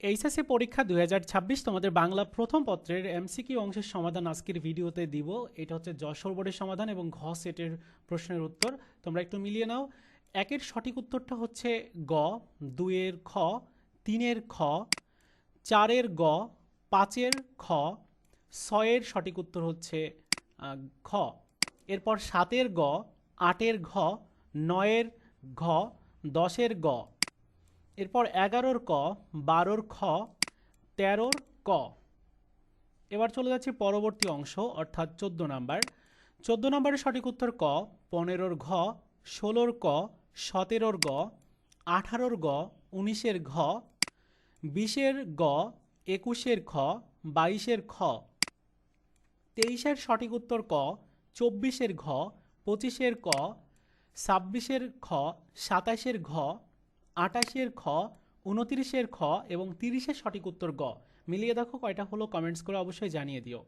HSC পরীক্ষা 2026 তোমাদের বাংলা প্রথম পত্রের এমসিকিউ অংশের সমাধান আজকের ভিডিওতে দিব। এটা হচ্ছে যশোর বোর্ডের সমাধান এবং ঘ সেটের প্রশ্নের উত্তর। তোমরা একটু মিলিয়ে নাও। একের সঠিক উত্তরটা হচ্ছে গ, দুইয়ের খ, তিনের খ, চারের গ, পাঁচের খ, ছয়ের সঠিক উত্তর হচ্ছে খ। এরপর সাতের গ, আটের ঘ, নয়ের ঘ, দশের গ। এরপর 11-র ক, 12-র খ, 13-র ক। এবার চলে যাচ্ছি পরবর্তী অংশ অর্থাৎ 14 নাম্বার। 14 নম্বরের সঠিক উত্তর ক, 15-র ঘ, 16-র ক, 17-র গ, 18-র গ, 19-এর ঘ, 20-এর গ, 21-এর খ, 22-এর খ। 23-এর সঠিক উত্তর ক, 24-এর ঘ, 25-এর ক, 26-এর খ, 27-এর ঘ, 28-এর খ, 29-এর খ এবং 30-এর সঠিক উত্তর গ। মিলিয়ে দেখো কয়টা হলো, কমেন্টস করে অবশ্যই জানিয়ে দিও।